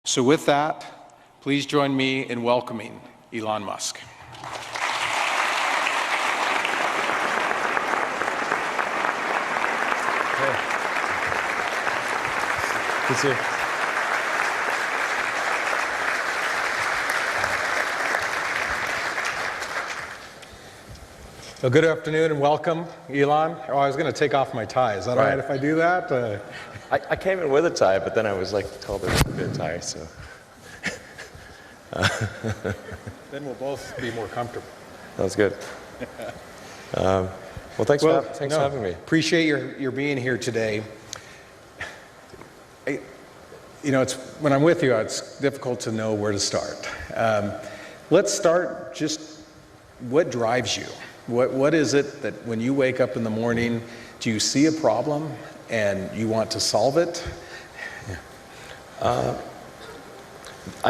So with that, please join me in welcoming Elon Musk. Good to see you. Well, good afternoon and welcome, Elon. Oh, I was going to take off my tie. Is that all right if I do that? I came in with a tie, but then I was told there would be a tie, so. Then we'll both be more comfortable. That's good. Well, thanks for having me. Appreciate your being here today. When I'm with you, it's difficult to know where to start. Let's start just what drives you? What is it that when you wake up in the morning, do you see a problem and you want to solve it? I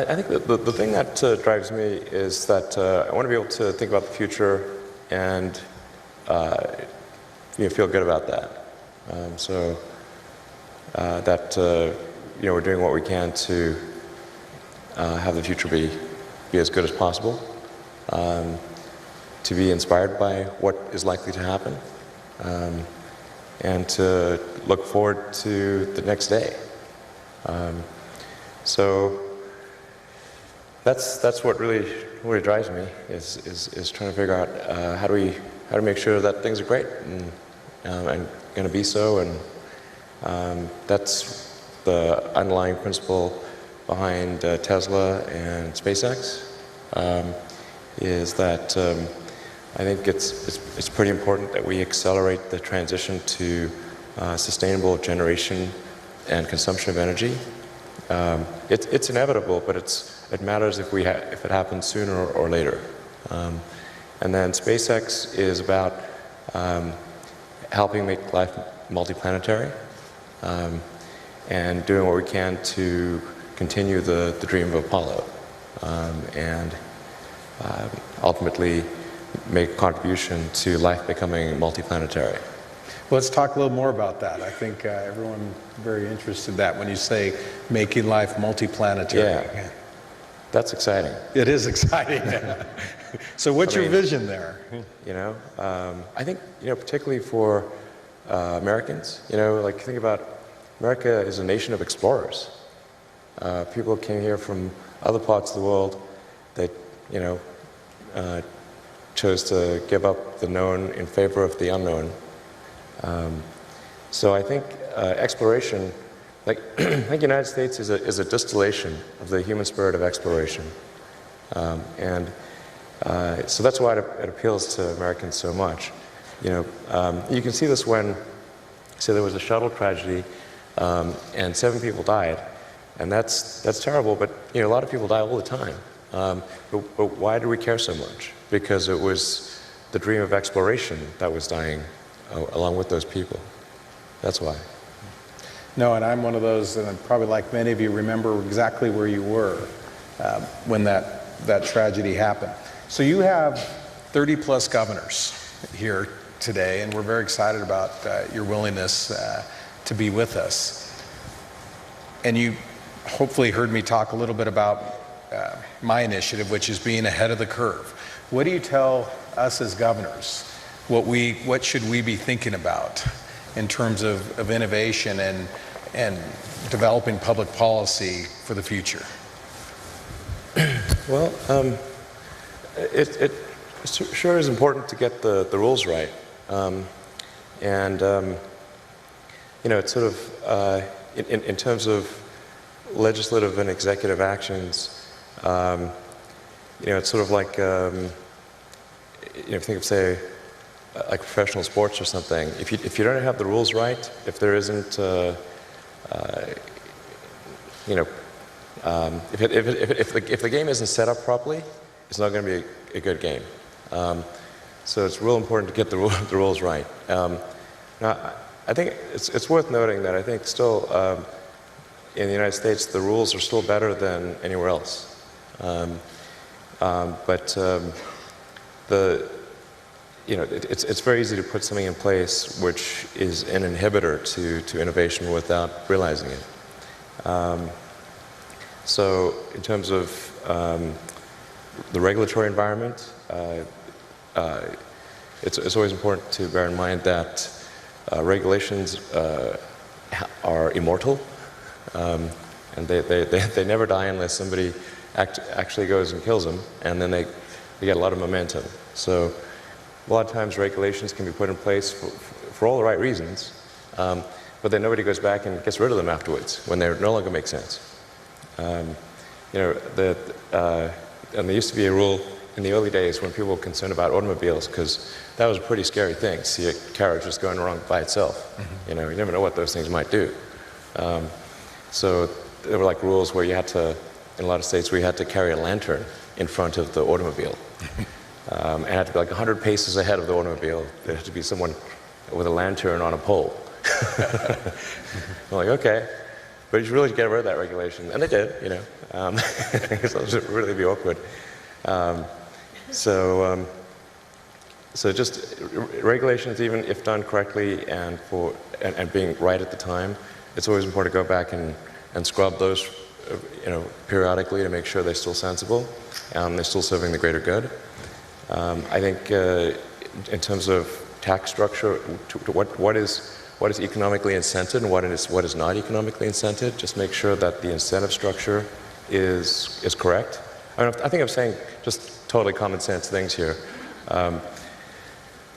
think the thing that drives me is that I want to be able to think about the future and feel good about that. We're doing what we can to have the future be as good as possible, to be inspired by what is likely to happen, and to look forward to the next day. So that's what really drives me is trying to figure out how do we make sure that things are great and going to be so, and that's the underlying principle behind Tesla and SpaceX, is that I think it's pretty important that we accelerate the transition to sustainable generation and consumption of energy. It's inevitable, but it matters if it happens sooner or later. And then SpaceX is about helping make life multiplanetary, and doing what we can to continue the dream of Apollo, and ultimately make a contribution to life becoming multiplanetary. Well, let's talk a little more about that. I think everyone very interested in that when you say making life multiplanetary. Yeah, that's exciting. It is exciting. So what's your vision there? I think, particularly for Americans, think about America is a nation of explorers. People came here from other parts of the world that, chose to give up the known in favor of the unknown. So I think exploration, I think the United States is a distillation of the human spirit of exploration. So that's why it appeals to Americans so much. You can see this when, say, there was a shuttle tragedy, and 7 people died, and that's terrible, but a lot of people die all the time. But why do we care so much? Because it was the dream of exploration that was dying along with those people. That's why. No, and I'm one of those, and probably like many of you, remember exactly where you were when that tragedy happened. So you have 30 plus governors here today, and we're very excited about your willingness to be with us. And you hopefully heard me talk a little bit about my initiative, which is being ahead of the curve. What do you tell us as governors? What should we be thinking about in terms of innovation and developing public policy for the future? Well, it sure is important to get the rules right, it's sort of in terms of legislative and executive actions. It's sort of like think of, say, like professional sports or something. If you don't have the rules right, if there isn't if the game isn't set up properly, it's not going to be a good game. So it's real important to get the rules right. Now, I think it's worth noting that I think still in the United States the rules are still better than anywhere else. It's very easy to put something in place which is an inhibitor to innovation without realizing it. So in terms of the regulatory environment, it's always important to bear in mind that regulations are immortal, and they never die unless somebody actually goes and kills them, and then they get a lot of momentum. So a lot of times regulations can be put in place for all the right reasons, but then nobody goes back and gets rid of them afterwards when they no longer make sense. And there used to be a rule in the early days when people were concerned about automobiles, because that was a pretty scary thing, to see a carriage just going wrong by itself. You never know what those things might do. So there were like rules where you had to, in a lot of states, where you had to carry a lantern in front of the automobile. And it had to be like 100 paces ahead of the automobile. There had to be someone with a lantern on a pole. I'm like, okay, but you should really get rid of that regulation. And they did, because it would really be awkward. So just regulations, even if done correctly and being right at the time, it's always important to go back and scrub those, periodically to make sure they're still sensible, they're still serving the greater good. I think in terms of tax structure, what is economically incented and what is not economically incented, just make sure that the incentive structure is correct. I think I'm saying just totally common sense things here,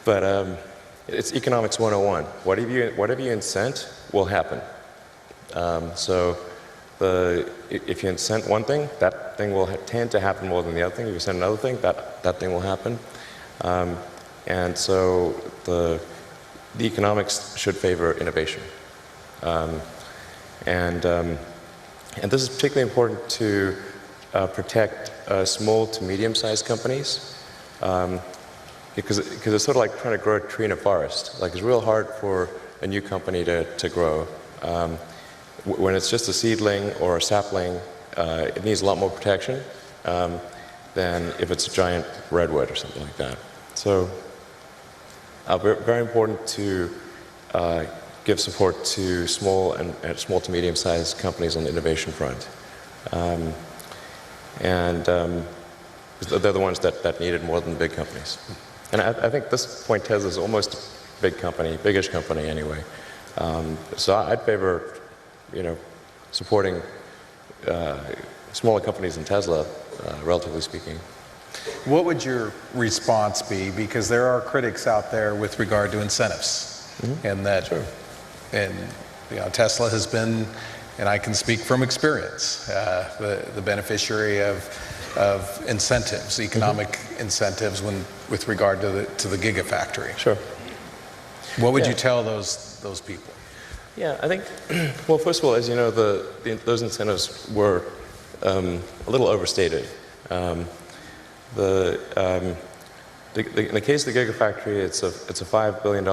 but it's economics 101. Whatever you incent will happen. So if you incent one thing, that thing will tend to happen more than the other thing. If you incent another thing, that thing will happen. And so the economics should favor innovation. And this is particularly important to protect small to medium-sized companies, because it's sort of like trying to grow a tree in a forest. Like, it's real hard for a new company to grow. When it's just a seedling or a sapling, it needs a lot more protection than if it's a giant redwood or something like that. So very important to give support to small to medium-sized companies on the innovation front. And they're the ones that need it more than the big companies. And I think at this point Tesla's almost a big company, biggish company anyway. So I'd favor, supporting smaller companies than Tesla, relatively speaking. What would your response be? Because there are critics out there with regard to incentives, and that, Sure. and Tesla has been, and I can speak from experience, the beneficiary of incentives, economic incentives, with regard to the Gigafactory. Sure. What would you tell those people? Yeah, I think, well, first of all, as you know, those incentives were a little overstated. In the case of the Gigafactory, it's a $5 billion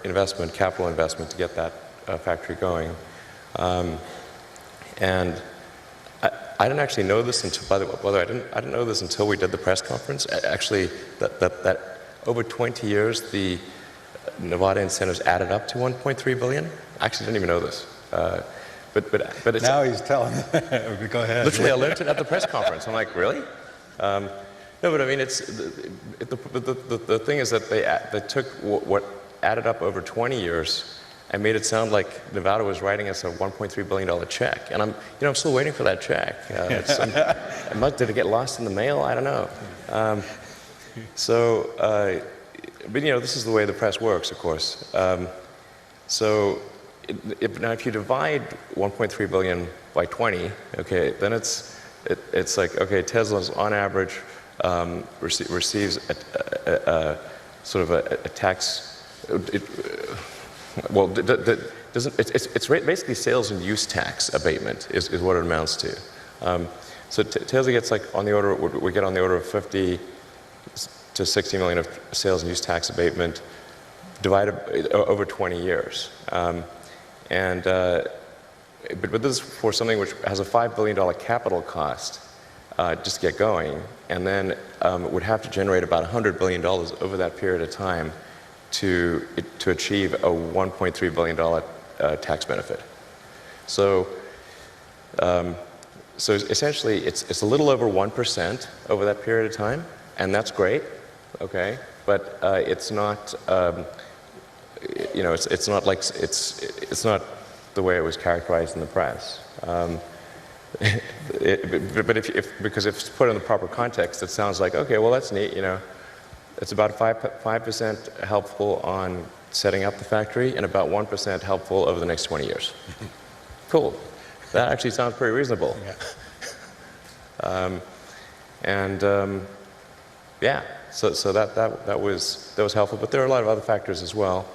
investment, capital investment, to get that factory going. And I didn't actually know this until, by the way, I didn't know this until we did the press conference. Actually, that over 20 years, the Nevada incentives added up to $1.3 billion. I actually didn't even know this. But it's, Now he's telling. Go ahead. literally, I learned it at the press conference. I'm like, really? No, but I mean, the thing is that they took what added up over 20 years and made it sound like Nevada was writing us a $1.3 billion check. And I'm still waiting for that check. Did it get lost in the mail? I don't know. But this is the way the press works, of course. So if you divide 1.3 billion by 20, okay, then it's like, okay, Tesla's on average receives sort of a tax. It's basically sales and use tax abatement is what it amounts to. So Tesla gets like we get on the order of 50 to 60 million of sales and use tax abatement divided over 20 years. But this is for something which has a $5 billion capital cost just to get going, and then would have to generate about $100 billion over that period of time to achieve a $1.3 billion tax benefit. So so essentially, it's a little over 1% over that period of time, and that's great, okay? But it's not, it's not like it's not the way it was characterized in the press. Because if it's put in the proper context, it sounds like, okay, well, that's neat, It's about 5% helpful on setting up the factory and about 1% helpful over the next 20 years. Cool. That actually sounds pretty reasonable. Yeah. So that was helpful, but there are a lot of other factors as well.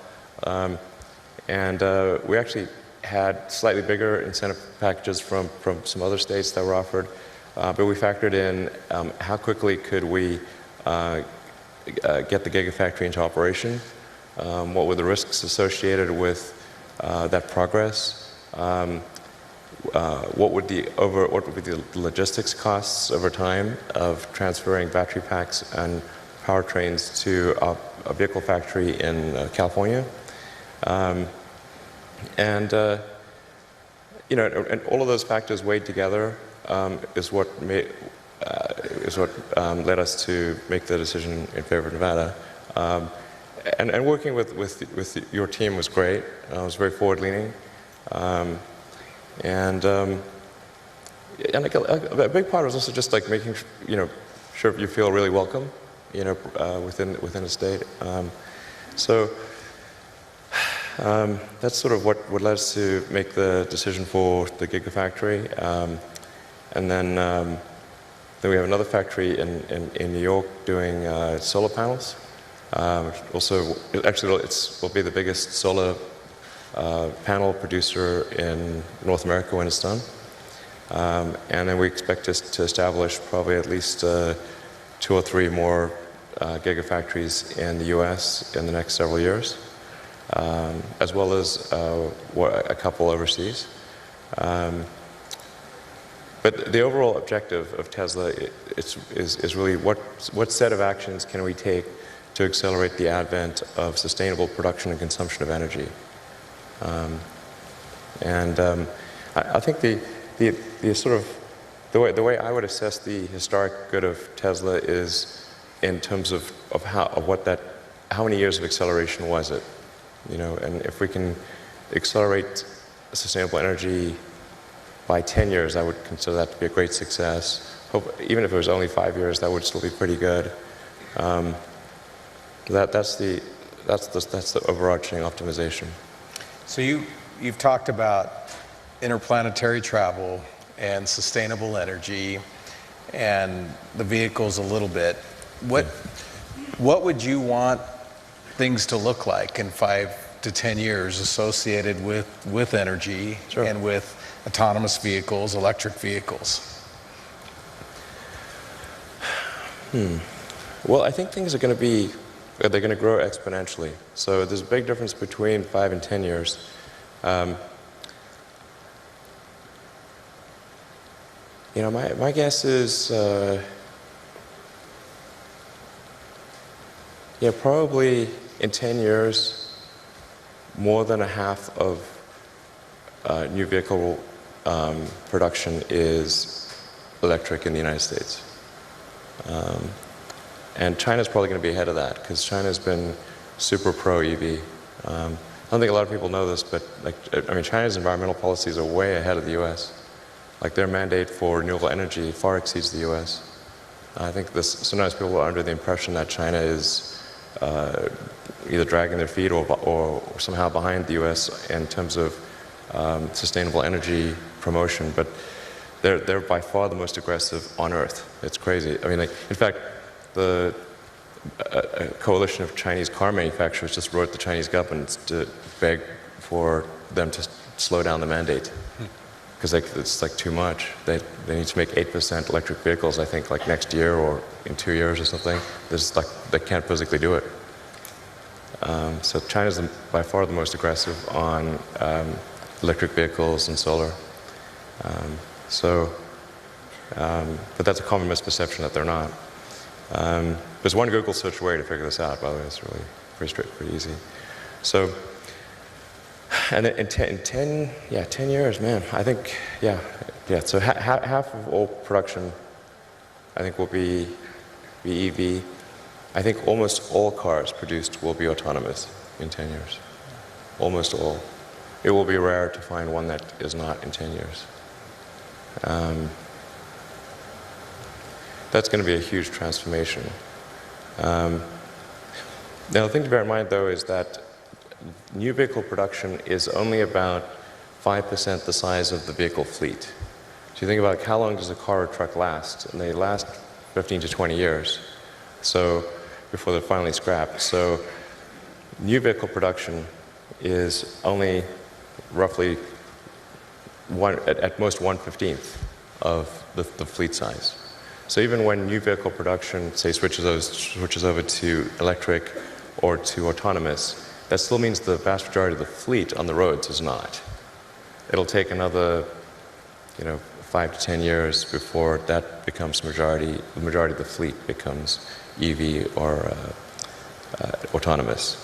We actually had slightly bigger incentive packages from some other states that were offered, but we factored in how quickly could we get the Gigafactory into operation, what were the risks associated with that progress, what would be the logistics costs over time of transferring battery packs and powertrains to a vehicle factory in California, and all of those factors weighed together is what led us to make the decision in favor of Nevada. And working with your team was great. It was very forward-leaning. A big part was also just like making sure you feel really welcome, within a state. That's sort of what led us to make the decision for the Gigafactory. And then we have another factory in New York doing solar panels. Also, actually, it will be the biggest solar panel producer in North America when it's done. And then we expect to establish probably at least 2 or 3 more gigafactories in the U.S. in the next several years, as well as a couple overseas. But the overall objective of Tesla is really what set of actions can we take to accelerate the advent of sustainable production and consumption of energy. I think the sort of the way I would assess the historic good of Tesla is in terms of how many years of acceleration was it, and if we can accelerate sustainable energy by 10 years, I would consider that to be a great success. Even if it was only 5 years, that would still be pretty good. That's the overarching optimization. So you've talked about interplanetary travel and sustainable energy and the vehicles a little bit. What would you want things to look like in 5 to 10 years associated with energy? Sure. And with autonomous vehicles, electric vehicles? Well, I think things are going to grow exponentially. So there's a big difference between 5 and 10 years. My guess is, probably in 10 years, more than a half of new vehicle production is electric in the United States. And China's probably going to be ahead of that because China's been super pro-EV. I don't think a lot of people know this, but China's environmental policies are way ahead of the U.S. Like their mandate for renewable energy far exceeds the U.S. I think sometimes people are under the impression that China is either dragging their feet or somehow behind the U.S. in terms of sustainable energy promotion, but they're by far the most aggressive on Earth. It's crazy. In fact, a coalition of Chinese car manufacturers just wrote the Chinese government to beg for them to slow down the mandate because it's too much. They need to make 8% electric vehicles, I think, next year or in 2 years or something. They can't physically do it. So China's by far the most aggressive on electric vehicles and solar. But that's a common misperception that they're not. There's one Google search way to figure this out, by the way. It's really pretty easy. So And in 10 years, man, I think, yeah. So half of all production, I think, will be EV. I think almost all cars produced will be autonomous in 10 years. Almost all. It will be rare to find one that is not in 10 years. That's going to be a huge transformation. Now, the thing to bear in mind, though, is that new vehicle production is only about 5% the size of the vehicle fleet. So you think about how long does a car or truck last, and they last 15 to 20 years. So before they're finally scrapped. So new vehicle production is only roughly at most 1/15 of the fleet size. So even when new vehicle production, say, switches over to electric or to autonomous, that still means the vast majority of the fleet on the roads is not. It'll take another, 5 to 10 years before that becomes the majority of the fleet becomes EV or autonomous.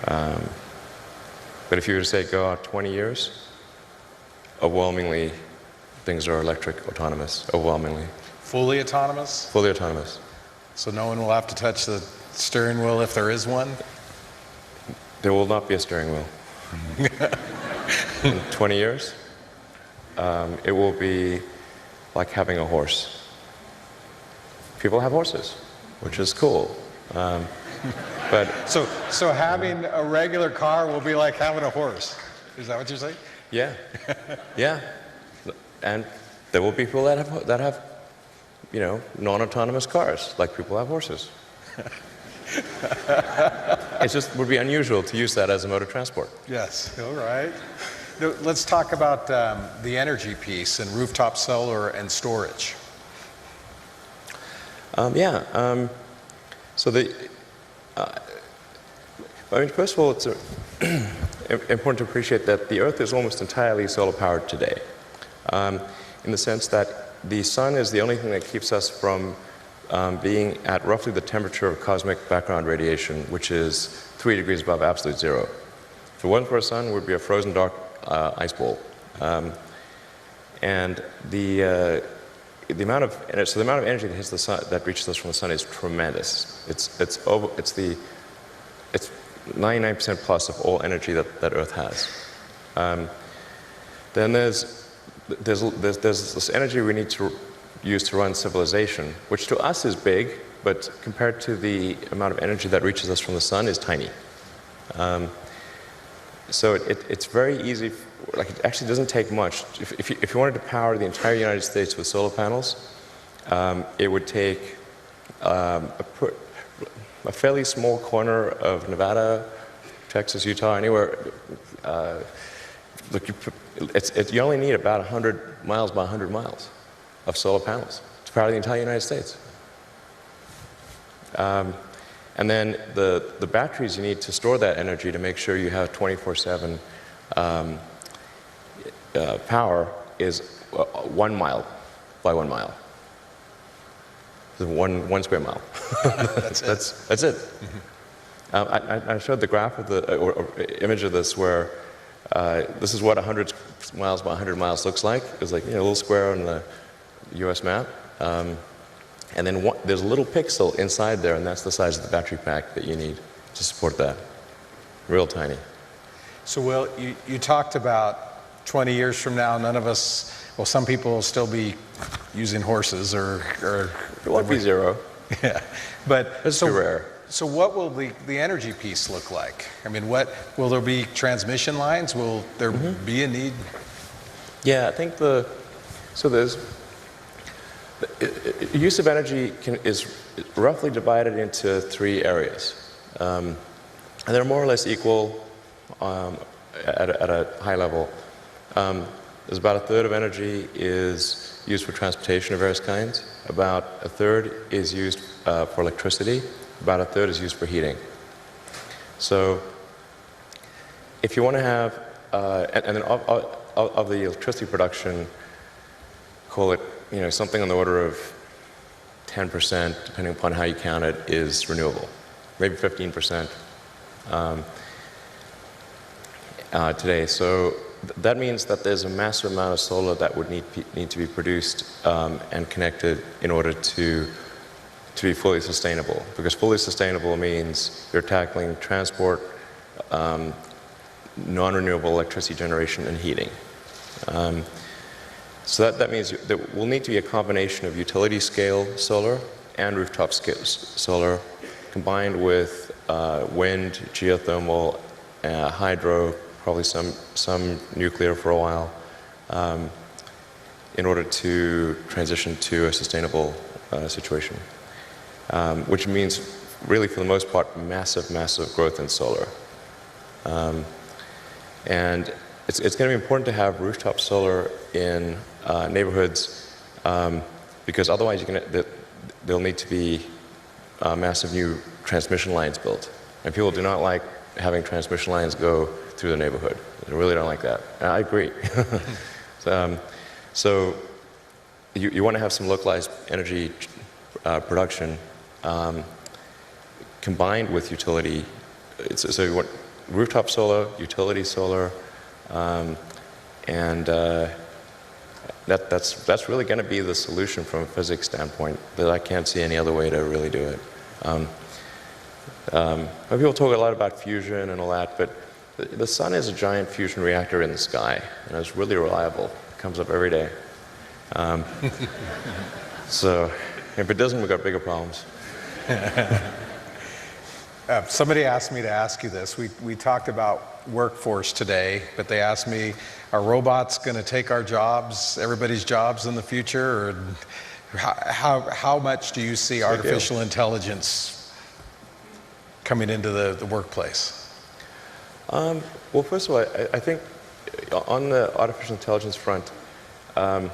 But if you were to say go out 20 years, overwhelmingly things are electric, autonomous, overwhelmingly. Fully autonomous? Fully autonomous. So no one will have to touch the steering wheel if there is one? There will not be a steering wheel. In 20 years, it will be like having a horse. People have horses, which is cool. But So having a regular car will be like having a horse. Is that what you're saying? yeah, yeah, and there will be people that have non-autonomous cars, like people have horses. It just would be unusual to use that as a mode of transport. Yes, all right. Now, let's talk about the energy piece and rooftop solar and storage. So first of all, it's important to appreciate that the Earth is almost entirely solar powered today, in the sense that the sun is the only thing that keeps us from being at roughly the temperature of cosmic background radiation, which is 3 degrees above absolute zero. If it wasn't for a sun, it would be a frozen dark ice ball. And the amount of energy that hits the sun, that reaches us from the sun, is tremendous. It's 99% plus of all energy that Earth has. Then there's this energy we need to use to run civilization, which to us is big, but compared to the amount of energy that reaches us from the sun is tiny. So it's very easy. Like, it actually doesn't take much. If you wanted to power the entire United States with solar panels, it would take a fairly small corner of Nevada, Texas, Utah, anywhere. You only need about 100 miles by 100 miles of solar panels to power the entire United States. And then the batteries you need to store that energy to make sure you have 24/7 power is 1 mile by 1 mile. One square mile. That's it. Mm-hmm. I showed the graph of or image of this where this is what 100 miles by 100 miles looks like. It's like a little square on the U.S. map. And then there's a little pixel inside there, and that's the size of the battery pack that you need to support that. Real tiny. So, Will, you talked about 20 years from now, none of us, well, some people will still be using horses or it won't be zero. Yeah, but it's too rare. So what will the energy piece look like? I mean, what will there be? Transmission lines? Will there be a need? Yeah, I think the use of energy is roughly divided into 3 areas, and they're more or less equal at a high level. There's about 1/3 of energy is used for transportation of various kinds. About 1/3 is used for electricity. About 1/3 is used for heating. So if you want to have, and then of the electricity production, call it something on the order of 10%, depending upon how you count it, is renewable. Maybe 15%. today. So that means that there's a massive amount of solar that would need to be produced and connected in order to be fully sustainable. Because fully sustainable means you're tackling transport, non-renewable electricity generation, and heating. So that means there will need to be a combination of utility scale solar and rooftop scale solar combined with wind, geothermal, hydro, probably some nuclear for a while, in order to transition to a sustainable situation. Which means, really, for the most part, massive growth in solar. And it's going to be important to have rooftop solar in neighborhoods because otherwise there'll need to be massive new transmission lines built. And people do not like having transmission lines go through the neighborhood. They really don't like that. And I agree. So you want to have some localized energy production combined with utility. So you want rooftop solar, utility solar, and that's really going to be the solution from a physics standpoint. That I can't see any other way to really do it. People talk a lot about fusion and all that, but the sun is a giant fusion reactor in the sky, and it's really reliable. It comes up every day. So if it doesn't, we've got bigger problems. Somebody asked me to ask you this. We talked about workforce today, but they asked me, are robots going to take our jobs, everybody's jobs in the future? Or how much do you see artificial intelligence coming into the workplace? Well, first of all, I think on the artificial intelligence front, I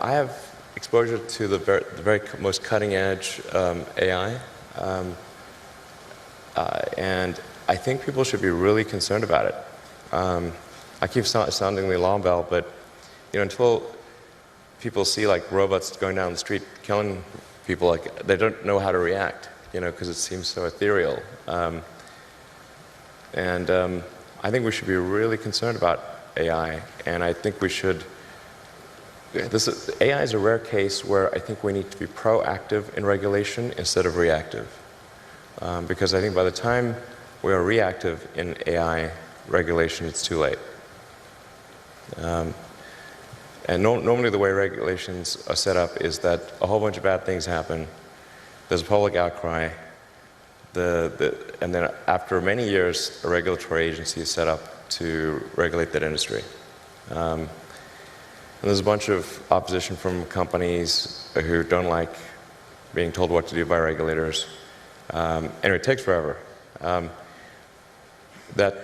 have exposure to the very most cutting edge AI. And I think people should be really concerned about it. I keep sounding the alarm bell, but until people see like robots going down the street killing people, like they don't know how to react, because it seems so ethereal. And I think we should be really concerned about AI, and I think we should. AI is a rare case where I think we need to be proactive in regulation instead of reactive. Because I think by the time we are reactive in AI regulation, it's too late. And normally the way regulations are set up is that a whole bunch of bad things happen, there's a public outcry, and then after many years, a regulatory agency is set up to regulate that industry. And there's a bunch of opposition from companies who don't like being told what to do by regulators. Anyway, it takes forever. That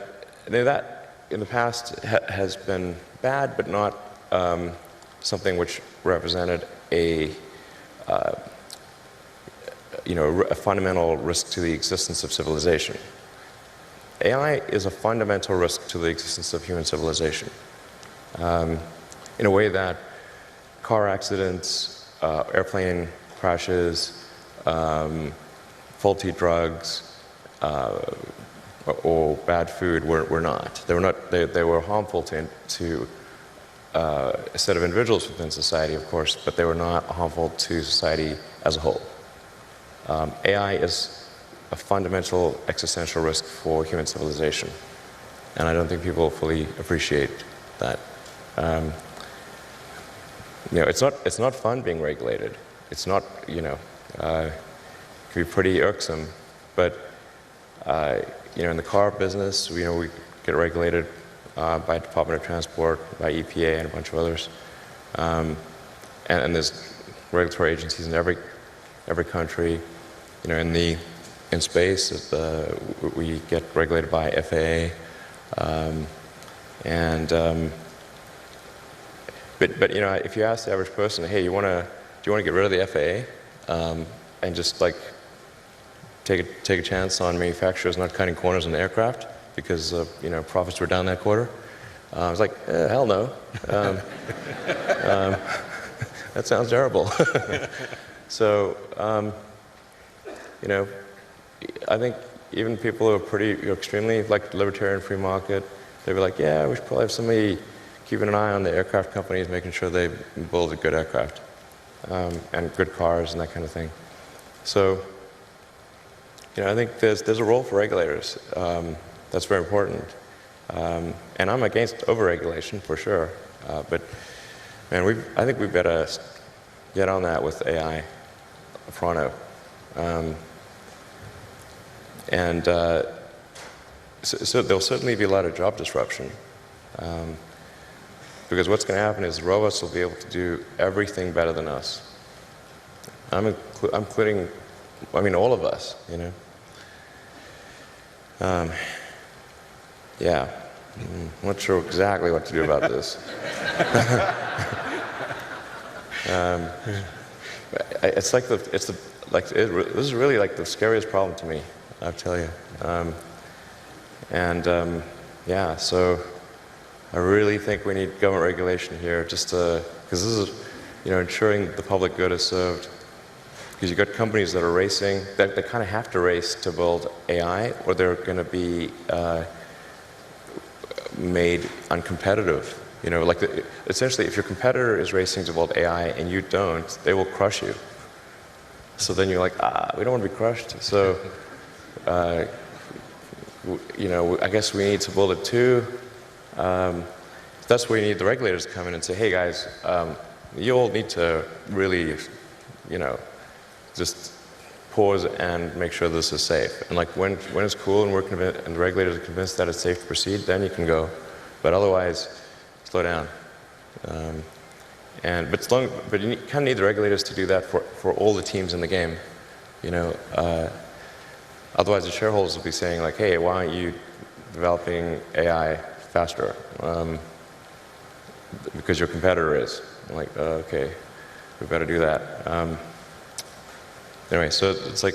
in the past has been bad, but not something which represented a fundamental risk to the existence of civilization. AI is a fundamental risk to the existence of human civilization. In a way that car accidents, airplane crashes, faulty drugs, or bad food were not. They were harmful to a set of individuals within society, of course, but they were not harmful to society as a whole. AI is a fundamental existential risk for human civilization, and I don't think people fully appreciate that. It's not fun being regulated. It's not, it can be pretty irksome, but in the car business, we get regulated by Department of Transport, by EPA, and a bunch of others, and there's regulatory agencies in every country. In space, we get regulated by FAA, but if you ask the average person, hey, do you want to get rid of the FAA and just like take a chance on manufacturers not cutting corners on the aircraft because profits were down that quarter? I was like, hell no. That sounds terrible. So, I think even people who are extremely like libertarian free market, they'd be like, yeah, we should probably have somebody keeping an eye on the aircraft companies, making sure they build a good aircraft and good cars and that kind of thing. So, I think there's a role for regulators. That's very important. And I'm against overregulation for sure. But man, I think we better get on that with AI pronto. So there'll certainly be a lot of job disruption. Because what's going to happen is robots will be able to do everything better than us. I'm including, all of us, Yeah, I'm not sure exactly what to do about this. This is really like the scariest problem to me, I'll tell you. Yeah, so I really think we need government regulation here, just because this is, ensuring the public good is served. Because you've got companies that are racing, that kind of have to race to build AI, or they're going to be made uncompetitive. Essentially, if your competitor is racing to build AI and you don't, they will crush you. So then you're like, we don't want to be crushed. So, I guess we need to build it too. That's where you need the regulators to come in and say, hey guys, you all need to really, just pause and make sure this is safe. And like when it's cool and and the regulators are convinced that it's safe to proceed, then you can go. But otherwise, slow down. But you kind of need the regulators to do that for all the teams in the game. Otherwise the shareholders will be saying like, hey, why aren't you developing AI faster? Because your competitor is. I'm like, okay, we better do that. Anyway, so it's like,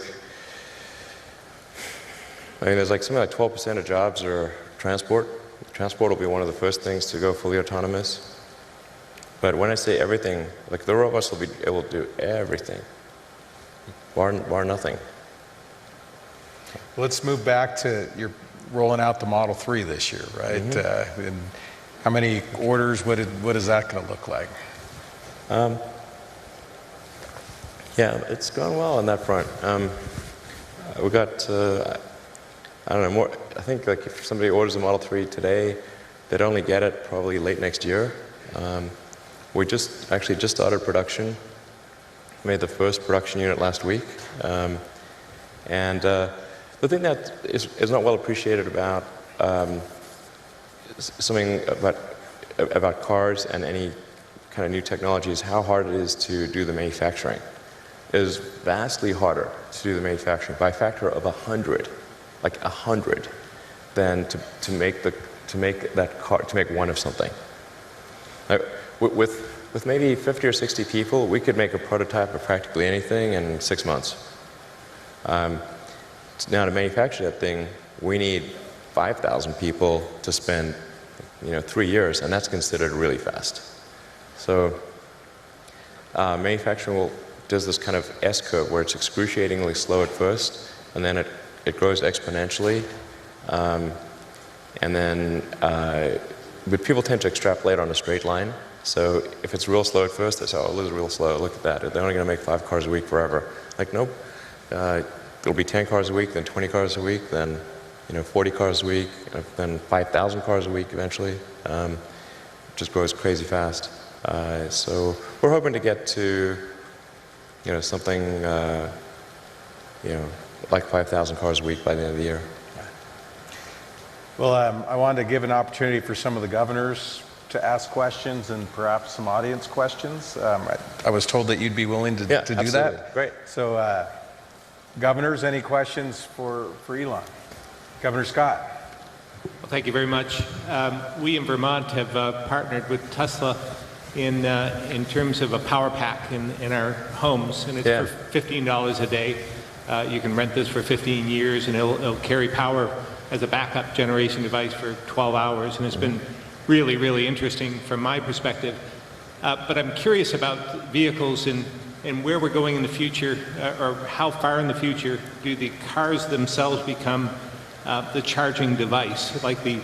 there's like something like 12% of jobs are transport. Transport will be one of the first things to go fully autonomous. But when I say everything, like the robots will be able to do everything, bar nothing. Let's move back to you're rolling out the Model 3 this year, right? Mm-hmm. And how many orders? What is that going to look like? Yeah, it's gone well on that front. We got, I don't know, more. I think like if somebody orders a Model 3 today, they'd only get it probably late next year. We just started production. Made the first production unit last week. The thing that is not well appreciated about something about cars and any kind of new technology is how hard it is to do the manufacturing. It is vastly harder to do the manufacturing by a factor of 100, like 100, than to make that car, to make one of something. With maybe 50 or 60 people, we could make a prototype of practically anything in 6 months. Now to manufacture that thing, we need 5,000 people to spend, 3 years, and that's considered really fast. So manufacturing does this kind of S-curve where it's excruciatingly slow at first, and then it grows exponentially, but people tend to extrapolate on a straight line. So if it's real slow at first, they say, oh, this is real slow, look at that. They're only going to make 5 cars a week forever. Like, nope. It'll be 10 cars a week, then 20 cars a week, then 40 cars a week, then 5,000 cars a week eventually. It just grows crazy fast. So we're hoping to get to something like 5,000 cars a week by the end of the year. Well, I wanted to give an opportunity for some of the governors to ask questions and perhaps some audience questions. I was told that you'd be willing to do absolutely. that. Great. So, governors, any questions for Elon? Governor Scott. Well, thank you very much. We in Vermont have partnered with Tesla in terms of a power pack in our homes, and it's for $15 a day. You can rent this for 15 years, and it'll carry power as a backup generation device for 12 hours, and it's been really, really interesting from my perspective. But I'm curious about vehicles and where we're going in the future, or how far in the future do the cars themselves become the charging device? Like the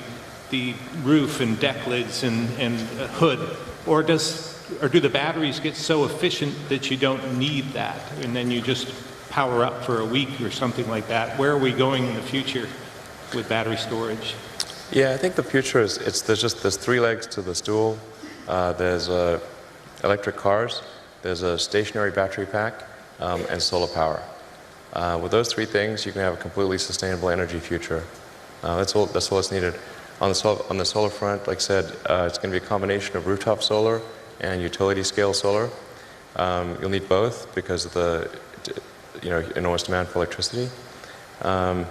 the roof and deck lids and hood, or do the batteries get so efficient that you don't need that, and then you just power up for a week or something like that? Where are we going in the future with battery storage? Yeah, I think the future is there's three legs to the stool. There's electric cars, there's a stationary battery pack, and solar power. With those three things, you can have a completely sustainable energy future. That's all that's needed. On the solar front, like I said, it's going to be a combination of rooftop solar and utility scale solar. You'll need both because of the enormous demand for electricity. And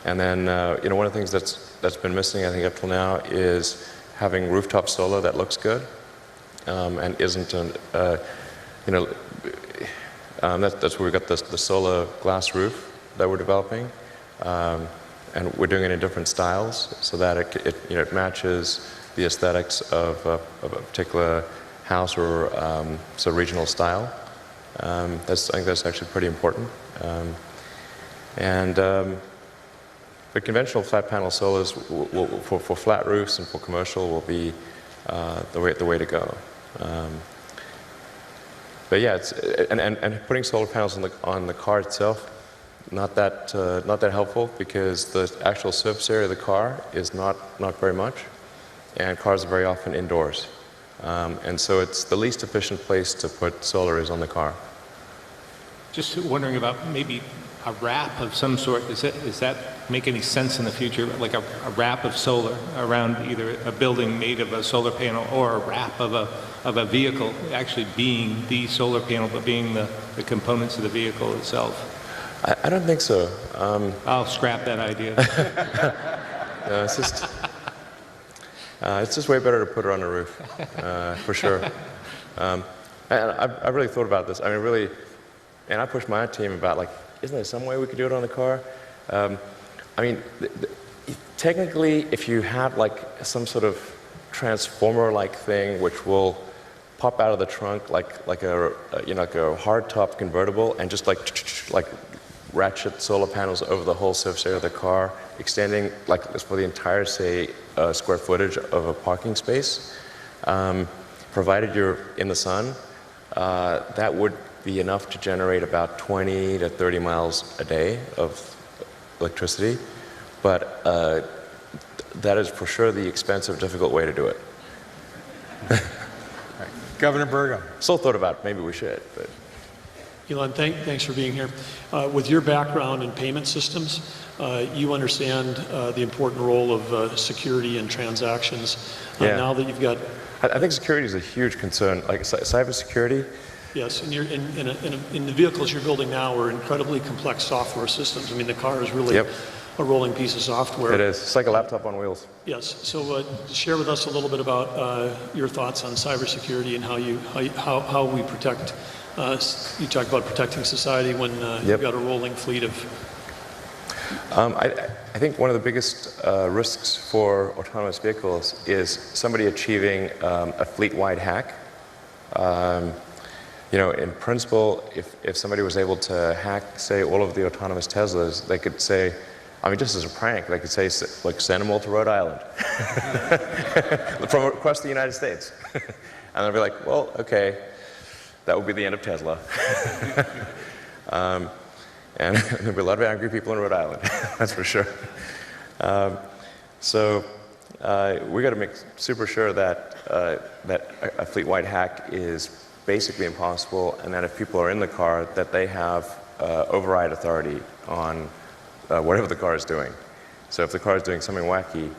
then one of the things that's been missing, I think, up till now is having rooftop solar that looks good and isn't that's where we got the solar glass roof that we're developing, and we're doing it in different styles so that it matches the aesthetics of a particular house or regional style. I think that's actually pretty important. But conventional flat panel solars for flat roofs and for commercial will be the way to go. But yeah, and putting solar panels on the car itself, not that helpful, because the actual surface area of the car is not very much, and cars are very often indoors, and so it's the least efficient place to put solar is on the car. Just wondering about maybe a wrap of some sort. Does that make any sense in the future? Like a wrap of solar around either a building made of a solar panel or a wrap of a vehicle actually being the solar panel, but being the components of the vehicle itself? I don't think so. I'll scrap that idea. No, it's just way better to put it on the roof, for sure. And I really thought about this. I mean, really, and I pushed my team about, like, isn't there some way we could do it on the car? I mean, technically, if you had like some sort of transformer-like thing which will pop out of the trunk like a hard-top convertible and just like ratchet solar panels over the whole surface area of the car, extending like for the entire, say, square footage of a parking space, provided you're in the sun, that would be enough to generate about 20 to 30 miles a day of electricity, but that is for sure the expensive, difficult way to do it. Right. Governor Burgum. Still thought about maybe we should, but. Elon, thanks for being here. With your background in payment systems, you understand the important role of security in transactions. Yeah. Now that you've got... I think security is a huge concern, like cybersecurity. Yes, and in the vehicles you're building now are incredibly complex software systems. I mean, the car is really a rolling piece of software. It is. It's like a laptop on wheels. Yes. So share with us a little bit about your thoughts on cybersecurity and how we protect. You talk about protecting society when you've got a rolling fleet of. I think one of the biggest risks for autonomous vehicles is somebody achieving a fleet-wide hack. In principle, if somebody was able to hack, say, all of the autonomous Teslas, they could say, I mean, just as a prank, they could say, like, send them all to Rhode Island from across the United States. And they'll be like, well, okay, that would be the end of Tesla. And there'll be a lot of angry people in Rhode Island, that's for sure. So we got to make super sure that a fleet-wide hack is basically impossible, and that if people are in the car, that they have override authority on whatever the car is doing. So if the car is doing something wacky,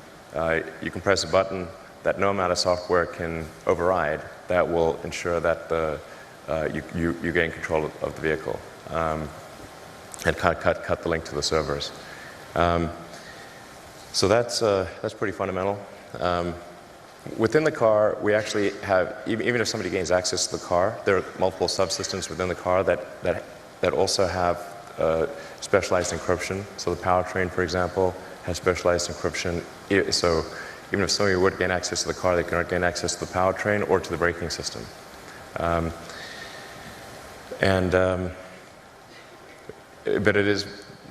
you can press a button that no amount of software can override. That will ensure that you gain control of the vehicle and cut the link to the servers. So that's pretty fundamental. Within the car, we actually have, even if somebody gains access to the car, there are multiple subsystems within the car that also have specialized encryption. So the powertrain, for example, has specialized encryption. So even if somebody would gain access to the car, they cannot gain access to the powertrain or to the braking system. But it is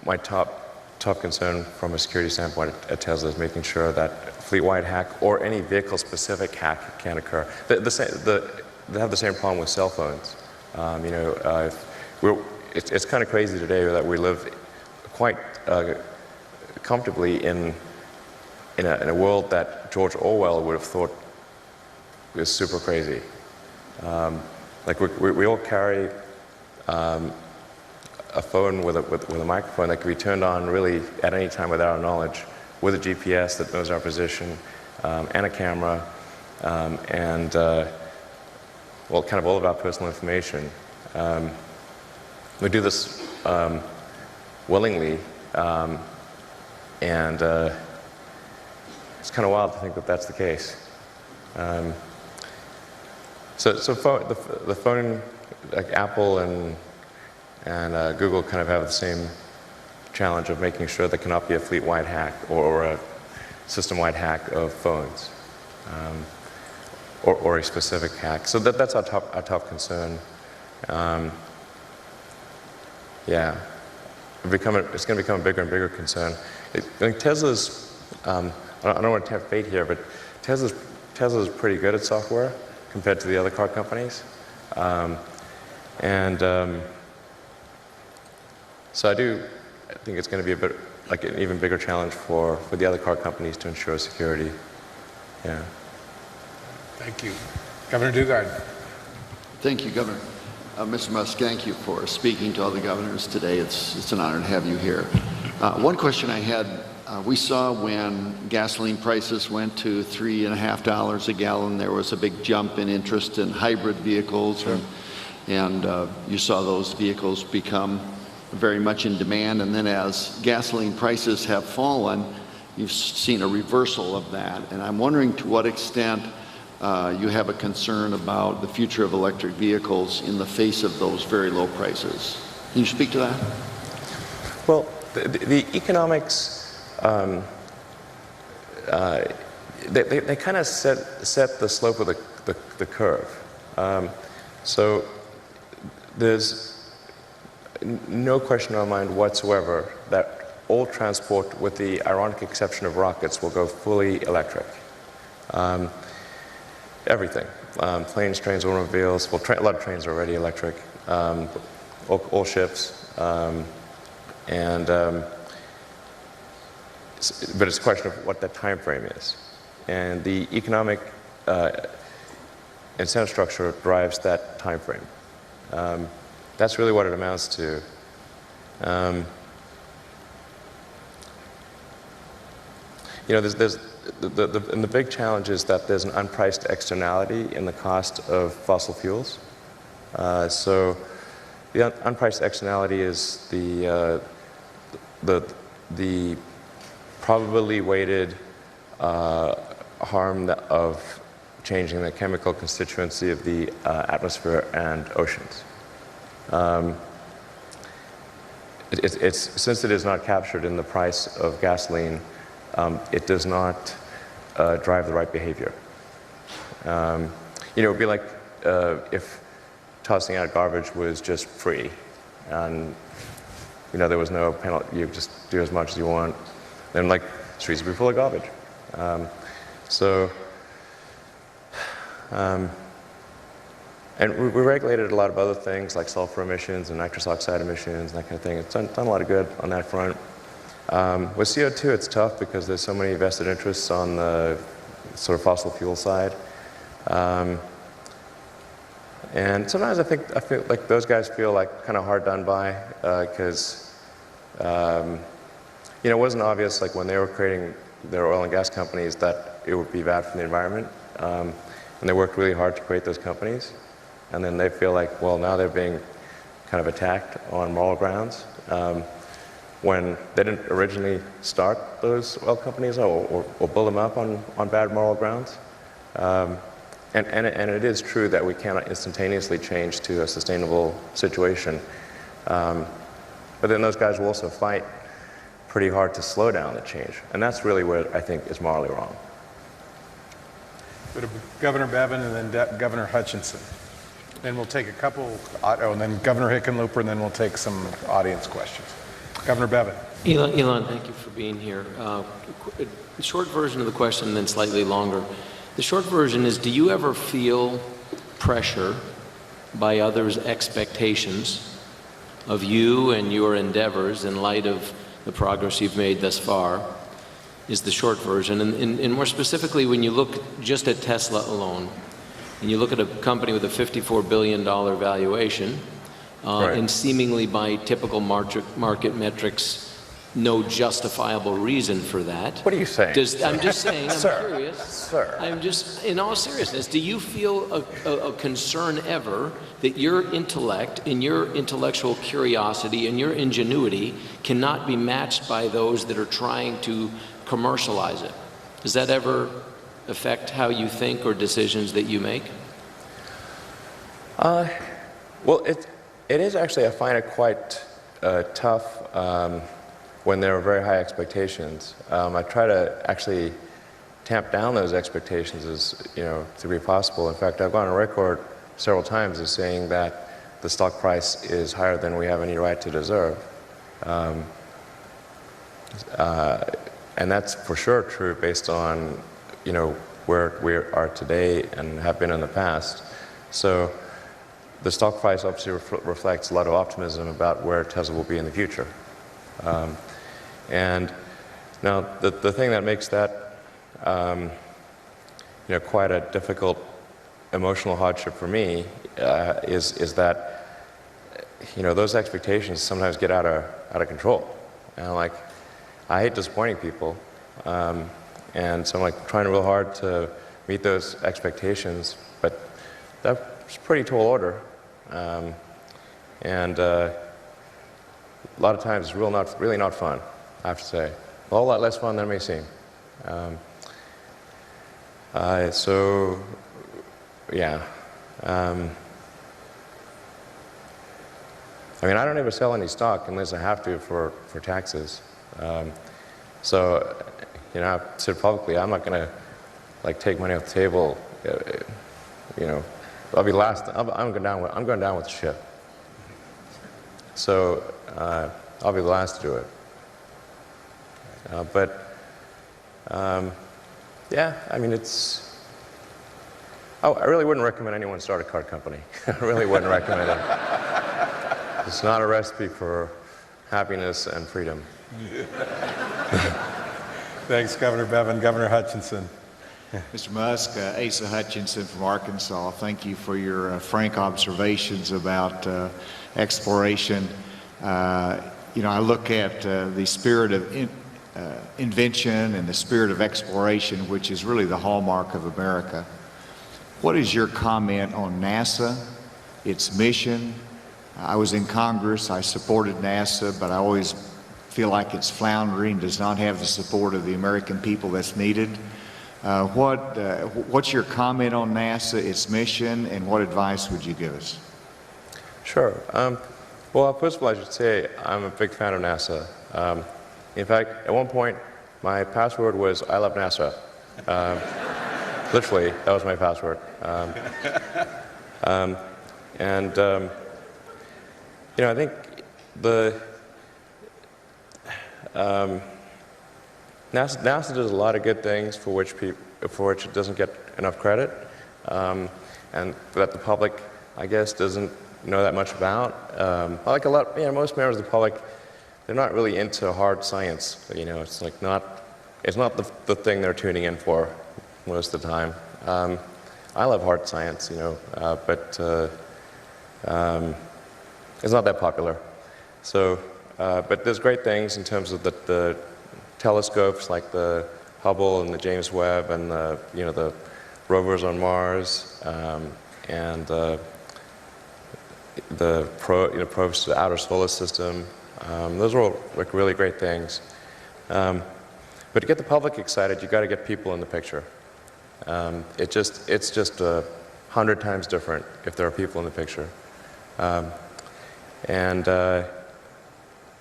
my top top concern from a security standpoint at Tesla is making sure that fleet-wide hack or any vehicle-specific hack can occur. They have the same problem with cell phones. It's kind of crazy today that we live quite comfortably in a world that George Orwell would have thought was super crazy. Like we all carry a phone with a microphone that can be turned on really at any time without our knowledge, with a GPS that knows our position, and a camera, and well, kind of all of our personal information. We do this willingly, and it's kind of wild to think that that's the case. So the phone, like Apple and Google, kind of have the same challenge of making sure there cannot be a fleet-wide hack or a system-wide hack of phones, or a specific hack. So that's our top concern. Yeah, it's going to become a bigger and bigger concern. I think Tesla's, I don't want to tempt fate here, but Tesla's pretty good at software compared to the other car companies. So I think it's going to be a bit like an even bigger challenge for the other car companies to ensure security. Yeah. Thank you. Governor Dugard. Thank you, Governor. Mr. Musk, thank you for speaking to all the governors today. It's an honor to have you here. One question I had, we saw when gasoline prices went to $3.50 a gallon, there was a big jump in interest in hybrid vehicles, sure. and you saw those vehicles become very much in demand. And then as gasoline prices have fallen, you've seen a reversal of that. And I'm wondering to what extent you have a concern about the future of electric vehicles in the face of those very low prices. Can you speak to that? Well, the economics, they kind of set the slope of the curve. So there's no question in our mind whatsoever that all transport, with the ironic exception of rockets, will go fully electric. Everything. Planes, trains, automobiles. Well, a lot of trains are already electric. All ships. But it's a question of what that time frame is. And the economic incentive structure drives that time frame. That's really what it amounts to. And the big challenge is that there's an unpriced externality in the cost of fossil fuels. So the unpriced externality is the probably weighted harm of changing the chemical constituency of the atmosphere and oceans. Since it is not captured in the price of gasoline, it does not drive the right behavior. It would be like if tossing out garbage was just free, and there was no penalty. You just do as much as you want. Then, like, streets would be full of garbage. And we regulated a lot of other things like sulfur emissions and nitrous oxide emissions and that kind of thing. It's done a lot of good on that front. With CO2, it's tough because there's so many vested interests on the sort of fossil fuel side. And sometimes I feel like those guys feel like kind of hard done by because it wasn't obvious, like when they were creating their oil and gas companies, that it would be bad for the environment. And they worked really hard to create those companies. And then they feel like, well, now they're being kind of attacked on moral grounds. When they didn't originally start those oil companies or build them up on bad moral grounds. And it is true that we cannot instantaneously change to a sustainable situation. But then those guys will also fight pretty hard to slow down the change. And that's really what I think is morally wrong. Go to Governor Bevin and then Governor Hutchinson. Then we'll take a couple, and then Governor Hickenlooper, and then we'll take some audience questions. Governor Bevin. Elon, thank you for being here. The short version of the question, and then slightly longer. The short version is, do you ever feel pressure by others' expectations of you and your endeavors in light of the progress you've made thus far, is the short version. And more specifically, when you look just at Tesla alone, and you look at a company with a $54 billion valuation, Right. and seemingly by typical market metrics, no justifiable reason for that. What are you saying? I'm just saying, I'm Sir. curious. Sir. I'm just, in all seriousness, do you feel a concern ever that your intellect and your intellectual curiosity and your ingenuity cannot be matched by those that are trying to commercialize it? Does that ever affect how you think or decisions that you make? Well, it is actually, I find it quite tough when there are very high expectations. I try to actually tamp down those expectations as, to be possible. In fact, I've gone on record several times as saying that the stock price is higher than we have any right to deserve. And that's for sure true based on, where we are today and have been in the past. So the stock price obviously reflects a lot of optimism about where Tesla will be in the future. And now the thing that makes that quite a difficult emotional hardship for me is that those expectations sometimes get out of control. And I hate disappointing people, and so I'm trying real hard to meet those expectations, but that's a pretty tall order. And a lot of times it's really not fun, I have to say. A whole lot less fun than it may seem. So, yeah. I mean, I don't ever sell any stock unless I have to for taxes. So, I've said publicly, I'm not going to take money off the table. I'll be last. I'm going down with the ship. So I'll be the last to do it. Yeah, I mean, it's. Oh, I really wouldn't recommend anyone start a car company. I really wouldn't recommend it. It's not a recipe for happiness and freedom. Thanks, Governor Bevin. Governor Hutchinson. Mr. Musk, Asa Hutchinson from Arkansas, thank you for your frank observations about exploration. I look at the spirit of invention and the spirit of exploration, which is really the hallmark of America. What is your comment on NASA, its mission? I was in Congress, I supported NASA, but I always feel like it's floundering, does not have the support of the American people that's needed. What's your comment on NASA, its mission, and what advice would you give us? Sure. Well, first of all, I should say I'm a big fan of NASA. In fact, at one point, my password was "I love NASA." Literally, that was my password. I think NASA does a lot of good things for which it doesn't get enough credit, and that the public, I guess, doesn't know that much about. Most members of the public, they're not really into hard science. It's not the thing they're tuning in for most of the time. I love hard science, but it's not that popular. So, but there's great things in terms of the telescopes like the Hubble and the James Webb and the rovers on Mars, and the probes to the outer solar system. Those are all really great things. But to get the public excited, you got to get people in the picture. It's just 100 times different if there are people in the picture.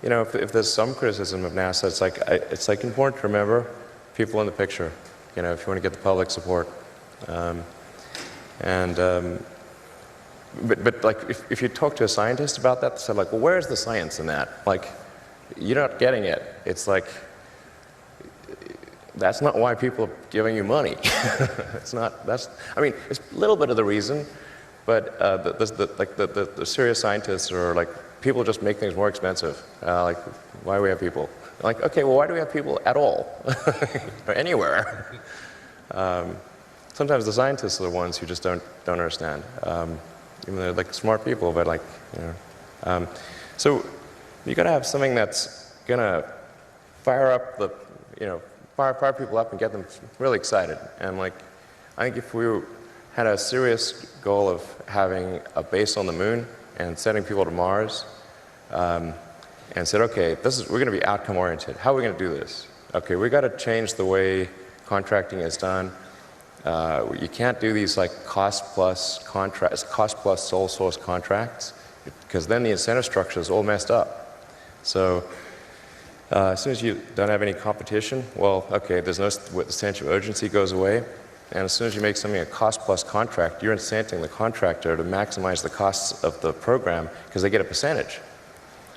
If there's some criticism of NASA, it's important to remember people in the picture. If you want to get the public support. But if you talk to a scientist about that, they say well, where's the science in that? you're not getting it. It's like, that's not why people are giving you money. It's not, I mean, it's a little bit of the reason, but the serious scientists are like, people just make things more expensive. Like, why do we have people? Like, okay, well, why do we have people at all? Or anywhere? Sometimes the scientists are the ones who just don't understand. Even though they're like smart people, but like, you know. So you got to have something that's gonna fire up the, you know, fire people up and get them really excited. And like, I think if we had a serious goal of having a base on the moon and sending people to Mars, and said, okay, we're going to be outcome oriented. How are we going to do this? Okay, we got to change the way contracting is done. You can't do these like cost plus sole source contracts, because then the incentive structure is all messed up. So as soon as you don't have any competition, well, okay, there's no, the sense of urgency goes away. And as soon as you make something a cost plus contract, you're incenting the contractor to maximize the costs of the program because they get a percentage.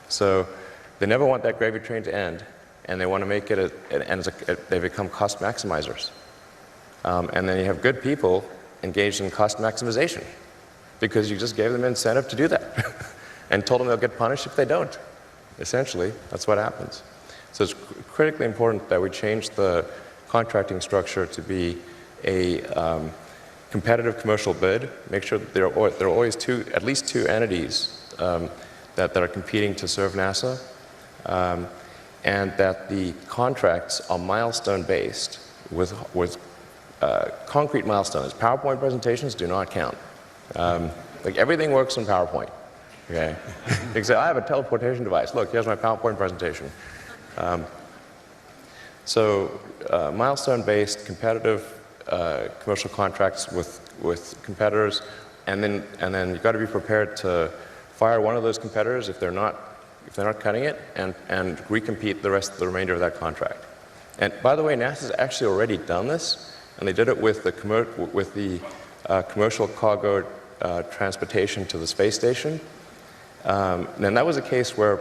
So they never want that gravy train to end, and they want to make it, they become cost maximizers. And then you have good people engaged in cost maximization because you just gave them an incentive to do that and told them they'll get punished if they don't. Essentially, that's what happens. So it's critically important that we change the contracting structure to be a competitive commercial bid. Make sure that there are always at least two entities that are competing to serve NASA, and that the contracts are milestone-based with concrete milestones. PowerPoint presentations do not count. Like everything works in PowerPoint. Okay, you can say, I have a teleportation device. Look, here's my PowerPoint presentation. So milestone-based, competitive commercial contracts with competitors, and then you've got to be prepared to fire one of those competitors if they're not cutting it, and recompete the remainder of that contract. And by the way, NASA's actually already done this, and they did it with the commercial cargo transportation to the space station. And that was a case where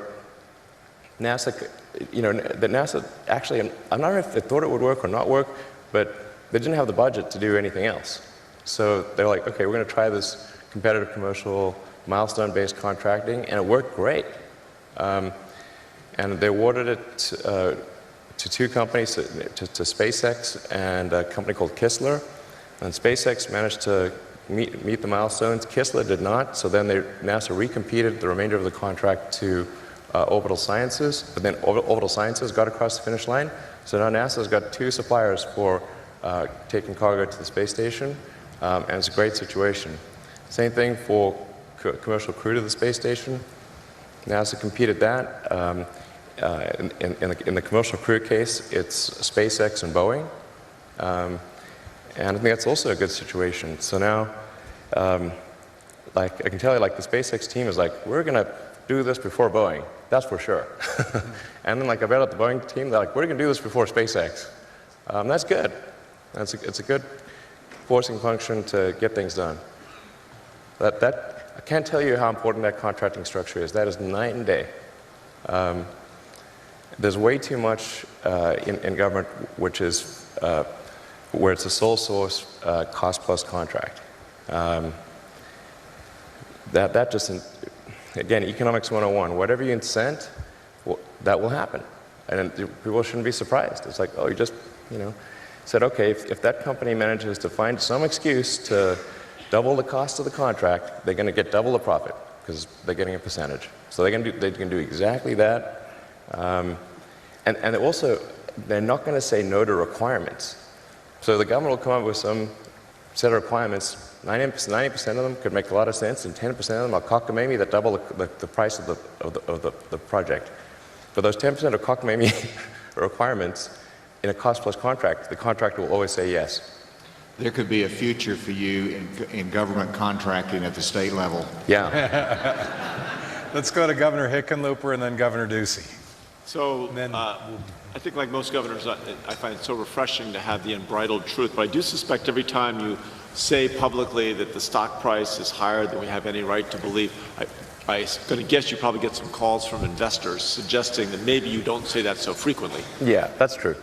NASA, you know, that NASA actually, I'm not sure if they thought it would work or not work, but they didn't have the budget to do anything else. So they're like, okay, we're going to try this competitive commercial milestone-based contracting, and it worked great. And they awarded it to two companies, to SpaceX and a company called Kistler. And SpaceX managed to meet the milestones. Kistler did not, so then NASA recompeted the remainder of the contract to Orbital Sciences, but then Orbital Sciences got across the finish line. So now NASA's got two suppliers for taking cargo to the space station, and it's a great situation. Same thing for commercial crew to the space station. NASA competed that. In the commercial crew case, it's SpaceX and Boeing. And I think that's also a good situation. So now, like I can tell you, like the SpaceX team is like, we're going to do this before Boeing. That's for sure. And then like I bet at the Boeing team, they're like, we're going to do this before SpaceX. That's good. It's a good forcing function to get things done. I can't tell you how important that contracting structure is. That is night and day. There's way too much in government which is where it's a sole source cost plus contract. That just, again, economics 101, whatever you incent, that will happen. And people shouldn't be surprised. It's like, oh, you just, you know, said, okay, if that company manages to find some excuse to double the cost of the contract, they're going to get double the profit because they're getting a percentage. So they can do exactly that. And also, they're not going to say no to requirements. So the government will come up with some set of requirements. 90% of them could make a lot of sense, and 10% of them are cockamamie that double the price of the project. For those 10% of cockamamie requirements in a cost-plus contract, the contractor will always say yes. There could be a future for you in government contracting at the state level. Yeah. Let's go to Governor Hickenlooper and then Governor Ducey. So I think like most governors, I find it so refreshing to have the unbridled truth, but I do suspect every time you say publicly that the stock price is higher than we have any right to believe, I'm going to guess you probably get some calls from investors suggesting that maybe you don't say that so frequently. Yeah, that's true.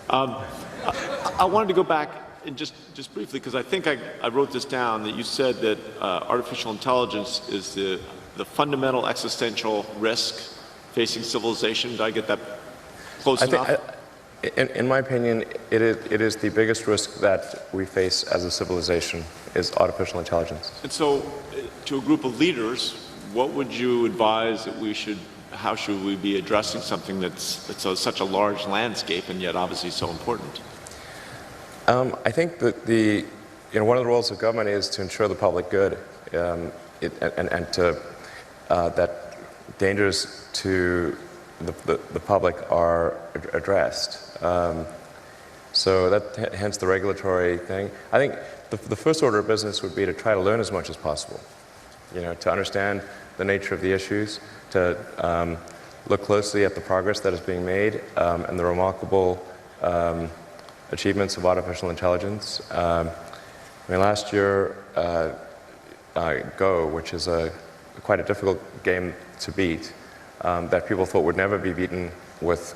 I wanted to go back and just briefly, because I think I wrote this down, that you said that artificial intelligence is the fundamental existential risk facing civilization. Did I get that close enough? In my opinion, it is the biggest risk that we face as a civilization is artificial intelligence. And so, to a group of leaders, what would you advise that how should we be addressing something that's such a large landscape and yet obviously so important? I think that one of the roles of government is to ensure the public good, and to that dangers to the public are addressed. So that hence the regulatory thing. I think the first order of business would be to try to learn as much as possible. To understand the nature of the issues, to look closely at the progress that is being made, and the remarkable achievements of artificial intelligence. Last year, Go, which is quite a difficult game to beat, that people thought would never be beaten with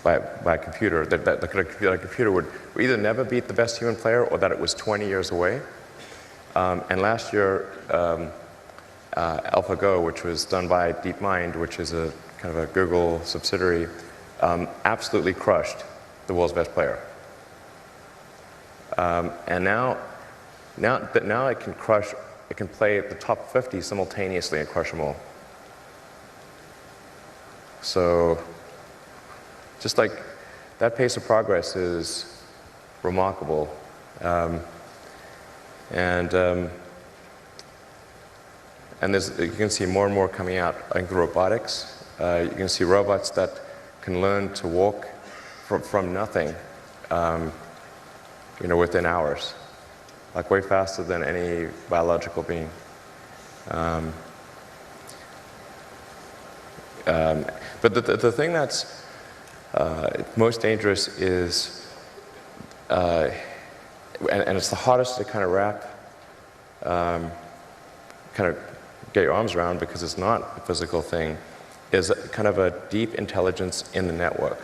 by a computer, that a computer would either never beat the best human player or that it was 20 years away. And last year, AlphaGo, which was done by DeepMind, which is a kind of a Google subsidiary, absolutely crushed the world's best player. And now it can play the top 50 simultaneously and crush them all. So, just like that pace of progress is remarkable. And you can see more and more coming out. I think the robotics, you can see robots that can learn to walk from nothing, within hours, like way faster than any biological being. But the thing that's most dangerous is, and it's the hardest to kind of get your arms around because it's not a physical thing, is kind of a deep intelligence in the network.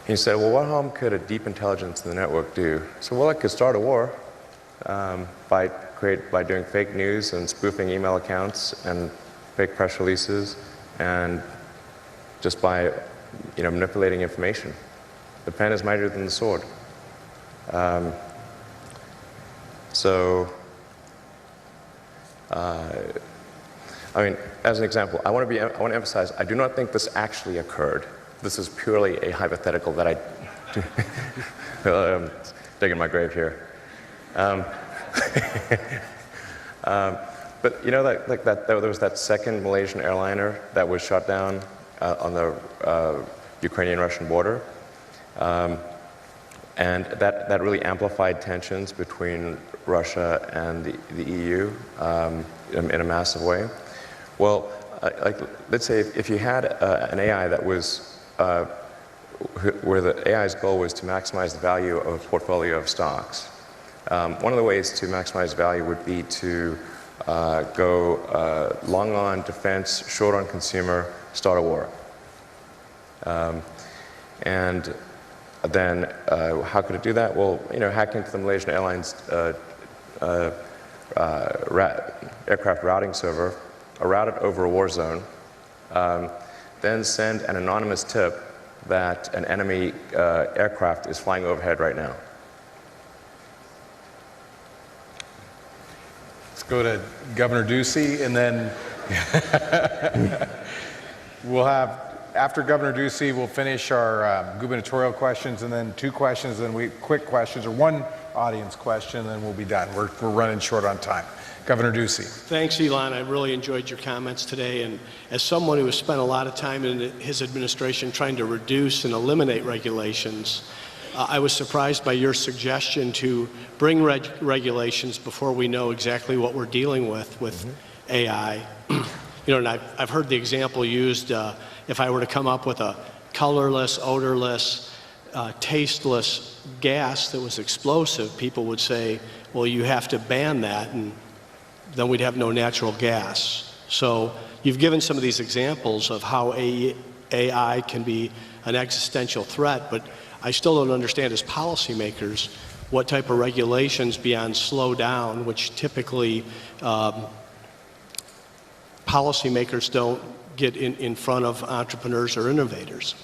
He said, well, what harm could a deep intelligence in the network do? So, well, it could start a war by doing fake news and spoofing email accounts and fake press releases, and just by manipulating information. The pen is mightier than the sword. As an example, I want to emphasize, I do not think this actually occurred. This is purely a hypothetical that I'm digging my grave here. But there was that second Malaysian airliner that was shot down on the Ukrainian-Russian border, and that really amplified tensions between Russia and the EU in a massive way. Well, let's say if you had an AI that was where the AI's goal was to maximize the value of a portfolio of stocks. One of the ways to maximize value would be to go long on defense, short on consumer, start a war. And then how could it do that? Well, hack into the Malaysian Airlines aircraft routing server, route it over a war zone, then send an anonymous tip that an enemy aircraft is flying overhead right now. Let's go to Governor Ducey, and then we'll have, after Governor Ducey, we'll finish our gubernatorial questions, and then 2 questions, and quick questions, or 1 audience question, and then we'll be done. We're running short on time. Governor Ducey. Thanks, Elon. I really enjoyed your comments today. And as someone who has spent a lot of time in his administration trying to reduce and eliminate regulations, I was surprised by your suggestion to bring regulations before we know exactly what we're dealing with AI. And I've heard the example used, if I were to come up with a colorless, odorless tasteless gas that was explosive, people would say, well, you have to ban that, and then we'd have no natural gas. So you've given some of these examples of how AI can be an existential threat, but I still don't understand as policymakers what type of regulations beyond slow down, which typically policymakers don't get in front of entrepreneurs or innovators.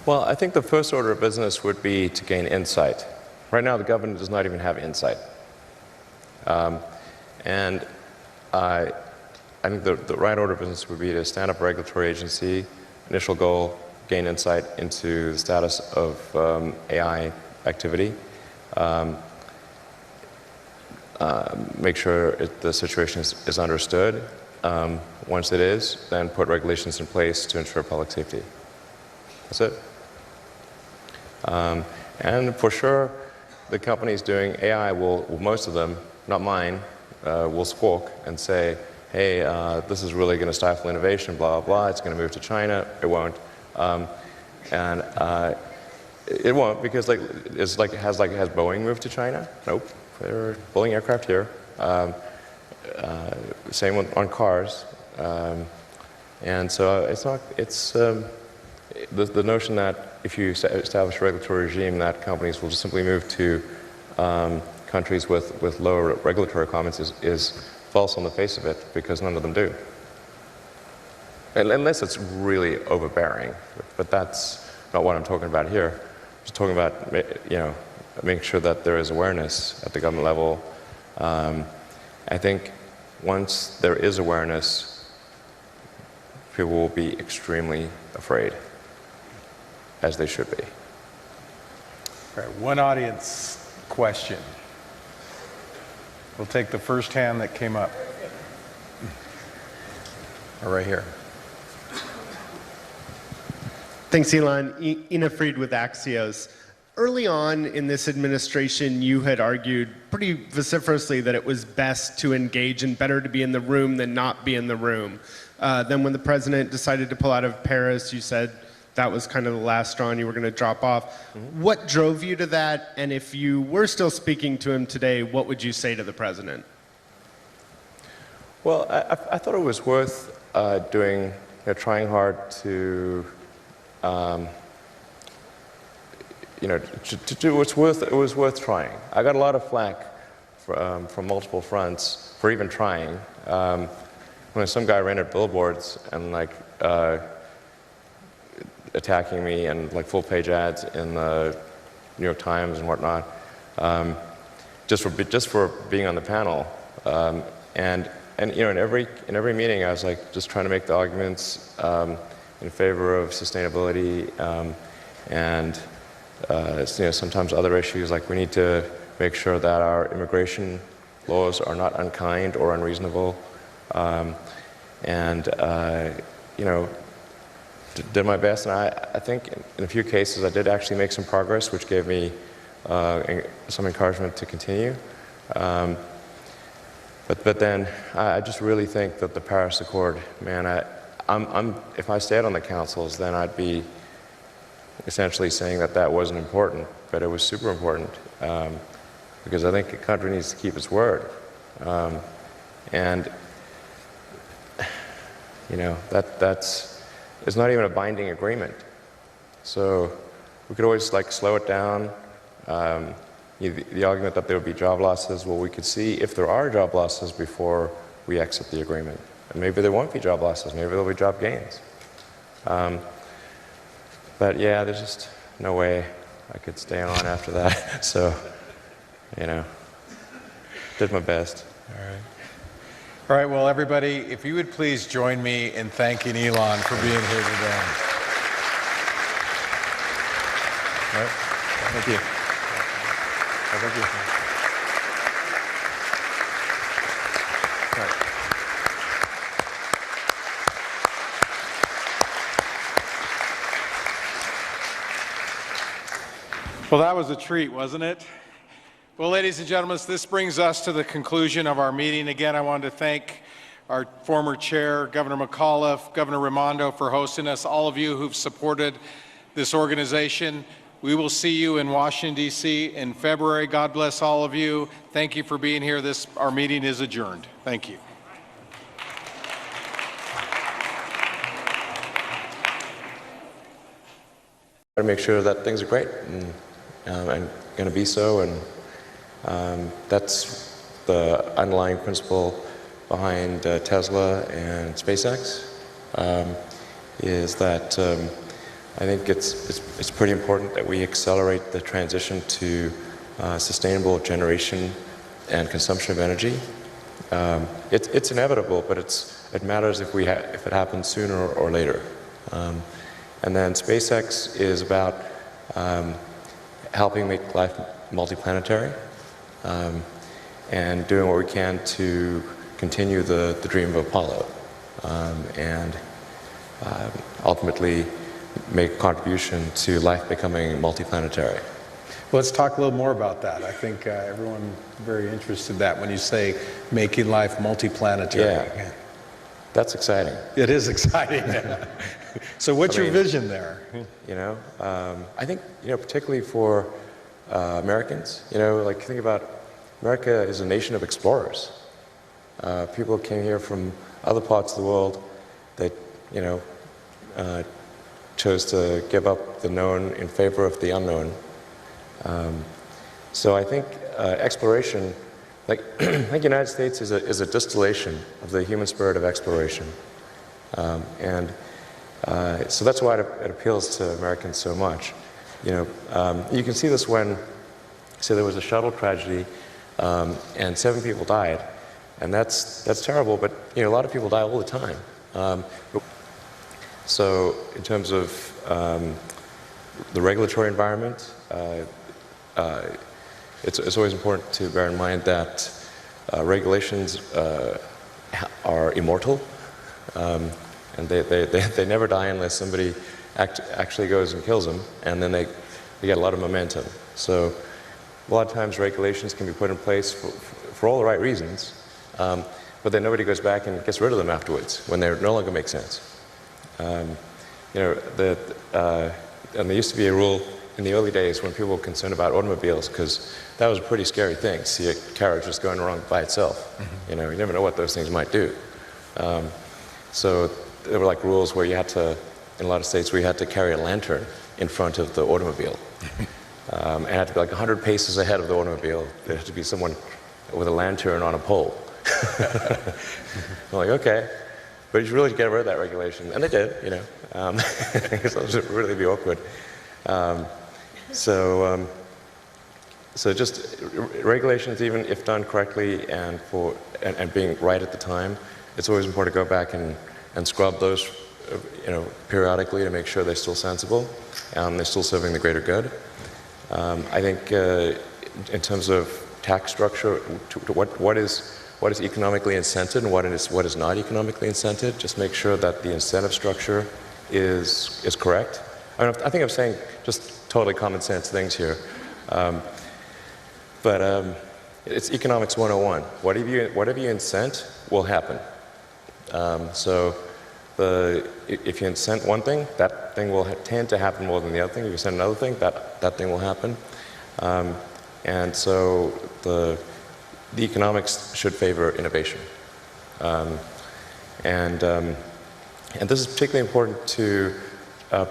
Well, I think the first order of business would be to gain insight. Right now, the government does not even have insight. And I think the right order of business would be to stand up a regulatory agency, initial goal, gain insight into the status of AI activity, make sure the situation is understood. Once it is, then put regulations in place to ensure public safety. That's it. And for sure, the companies doing AI will, most of them, not mine, will squawk and say, hey, this is really going to stifle innovation, blah, blah, blah, it's going to move to China. It won't. It won't, because has Boeing moved to China? Nope. They're building aircraft here. Same on cars. And so it's the notion that if you establish a regulatory regime, that companies will just simply move to countries with lower regulatory requirements is false on the face of it, because none of them do. Unless it's really overbearing, but that's not what I'm talking about here. I'm just talking about, making sure that there is awareness at the government level. I think once there is awareness, people will be extremely afraid, as they should be. All right, one audience question. We'll take the first hand that came up. Right here. Thanks, Elon. Ina Fried with Axios. Early on in this administration, you had argued pretty vociferously that it was best to engage and better to be in the room than not be in the room. Then when the president decided to pull out of Paris, you said that was kind of the last straw and you were going to drop off. Mm-hmm. What drove you to that? And if you were still speaking to him today, what would you say to the president? Well, I thought it was worth trying hard to to do it was worth trying. I got a lot of flack from multiple fronts for even trying. When some guy rented billboards and attacking me and full-page ads in the New York Times and whatnot, just for being on the panel, and in every meeting I was just trying to make the arguments in favor of sustainability and sometimes other issues, like we need to make sure that our immigration laws are not unkind or unreasonable, did my best. And I think in a few cases I did actually make some progress, which gave me some encouragement to continue. But then I just really think that the Paris Accord, man, if I stayed on the councils, then I'd be essentially saying that wasn't important, but it was super important, because I think a country needs to keep its word. It's not even a binding agreement. So we could always slow it down. The argument that there would be job losses, well, we could see if there are job losses before we exit the agreement. And maybe there won't be job losses, maybe there'll be job gains. But yeah, there's just no way I could stay on after that. So, did my best. All right. All right, well, everybody, if you would please join me in thanking Elon for being here today. All right. Thank you. Thank you. All right. Well, that was a treat, wasn't it? Well, ladies and gentlemen, this brings us to the conclusion of our meeting. Again, I wanted to thank our former chair, Governor McAuliffe, Governor Raimondo, for hosting us, all of you who've supported this organization. We will see you in Washington, D.C. in February. God bless all of you. Thank you for being here. Our meeting is adjourned. Thank you. To make sure that things are great and going to be so, and that's the underlying principle behind Tesla and SpaceX. Is that I think it's pretty important that we accelerate the transition to sustainable generation and consumption of energy. It's inevitable, but it matters if it happens sooner or later. And then SpaceX is about helping make life multiplanetary and doing what we can to continue the dream of Apollo and ultimately make a contribution to life becoming multiplanetary. Well, let's talk a little more about that. I think everyone very interested in that when you say making life multiplanetary. Yeah, that's exciting. It is exciting. So what's your vision there? You know, I think, particularly for Americans, like think about America is a nation of explorers. People came here from other parts of the world that, chose to give up the known in favor of the unknown. So I think exploration, I think the United States is a distillation of the human spirit of exploration. So that's why it appeals to Americans so much. You can see this when, say, there was a shuttle tragedy and 7 people died, and that's terrible. But a lot of people die all the time. So in terms of the regulatory environment, it's always important to bear in mind that regulations are immortal. And they never die unless somebody actually goes and kills them, and then they get a lot of momentum. So a lot of times regulations can be put in place for all the right reasons, but then nobody goes back and gets rid of them afterwards when they no longer make sense. And there used to be a rule in the early days when people were concerned about automobiles, because that was a pretty scary thing, see a carriage just going wrong by itself. You never know what those things might do. So there were like rules where you had to, in a lot of states, where you had to carry a lantern in front of the automobile. It had to be like 100 paces ahead of the automobile. There had to be someone with a lantern on a pole. I'm like, okay, but you should really get rid of that regulation. And they did, because that would really be awkward. So just regulations, even if done correctly and being right at the time, it's always important to go back and scrub those, periodically to make sure they're still sensible, they're still serving the greater good. I think in terms of tax structure, what is economically incented and what is not economically incented, just make sure that the incentive structure is correct. I think I'm saying just totally common sense things here, but it's economics 101. Whatever you incent will happen. So if you incent one thing, that thing will tend to happen more than the other thing. If you incent another thing, that thing will happen. And so the economics should favor innovation. And this is particularly important to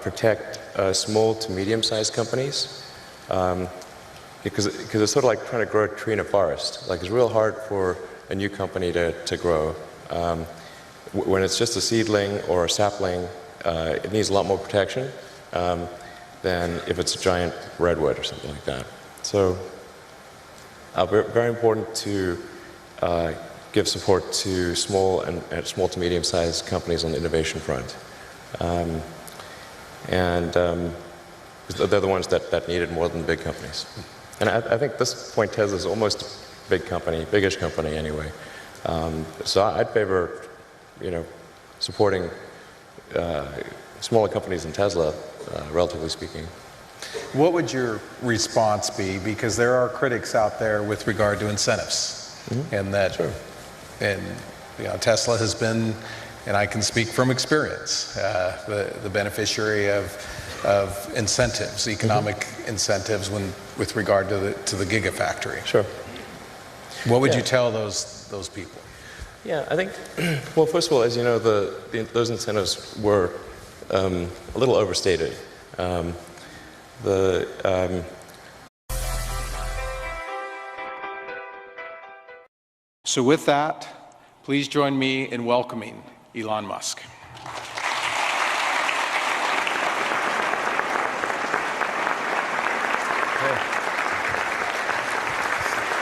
protect small to medium-sized companies, because it's sort of like trying to grow a tree in a forest. Like, it's real hard for a new company to grow. When it's just a seedling or a sapling, it needs a lot more protection than if it's a giant redwood or something like that. So very important to give support to small to medium-sized companies on the innovation front. And they're the ones that need it more than the big companies. And I think at this point Tesla is almost a big company, biggish company anyway. So I'd favor, supporting smaller companies than Tesla, relatively speaking. What would your response be? Because there are critics out there with regard to incentives, and that, and Tesla has been and I can speak from experience, the beneficiary of incentives, economic incentives with regard to the Gigafactory. Sure. What would you tell those people? Yeah, I think, well, first of all, as you know, those incentives were a little overstated. So with that, please join me in welcoming Elon Musk.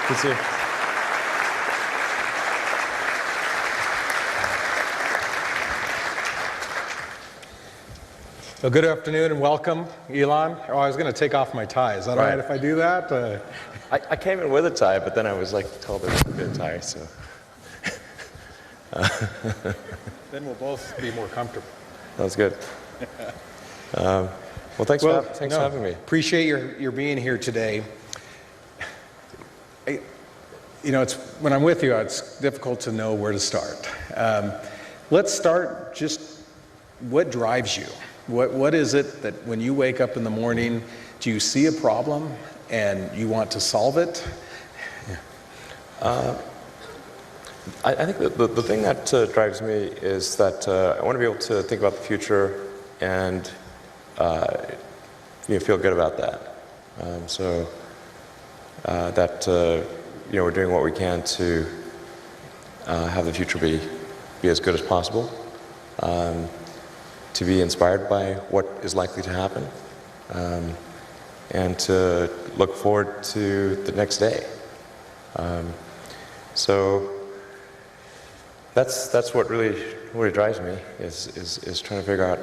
Good to see you. Well, good afternoon and welcome, Elon. Oh, I was going to take off my tie. Is that all right if I do that? I came in with a tie, but then I was told there was a good tie, so. Then we'll both be more comfortable. That's good. Well, thanks for having me. Appreciate your being here today. When I'm with you, it's difficult to know where to start. Let's start just what drives you? What is it that when you wake up in the morning, do you see a problem and you want to solve it? I think the thing that drives me is that I want to be able to think about the future and feel good about that. We're doing what we can to have the future be as good as possible, to be inspired by what is likely to happen, and to look forward to the next day. So that's what really drives me is trying to figure out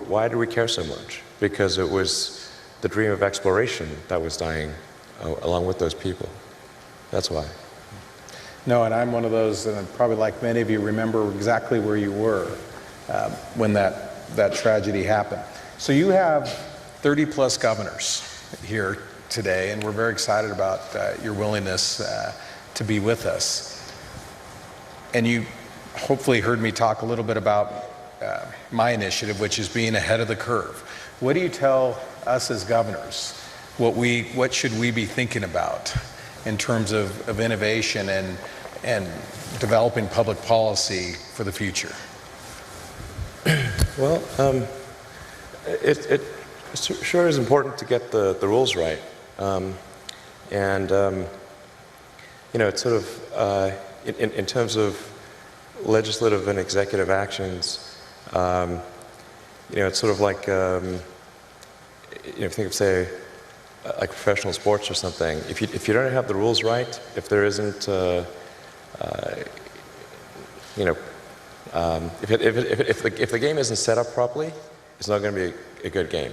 why do we care so much? Because it was the dream of exploration that was dying along with those people. That's why. No, and I'm one of those, and probably like many of you, remember exactly where you were when that tragedy happened. So you have 30 plus governors here today, and we're very excited about your willingness to be with us. And you hopefully heard me talk a little bit about my initiative, which is being ahead of the curve. What do you tell us as governors? What should we be thinking about in terms of innovation and developing public policy for the future? Well, it sure is important to get the rules right, it's sort of in terms of legislative and executive actions. It's sort of like think of, say, like professional sports or something. If you don't have the rules right, if there isn't if the game isn't set up properly, it's not going to be a good game.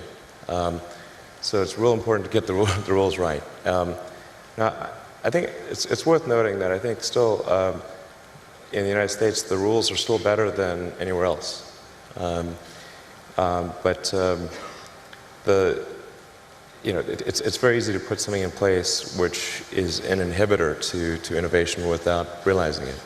So it's real important to get the rules right. Now, I think it's worth noting that I think still in the United States the rules are still better than anywhere else. It's very easy to put something in place which is an inhibitor to innovation without realizing it.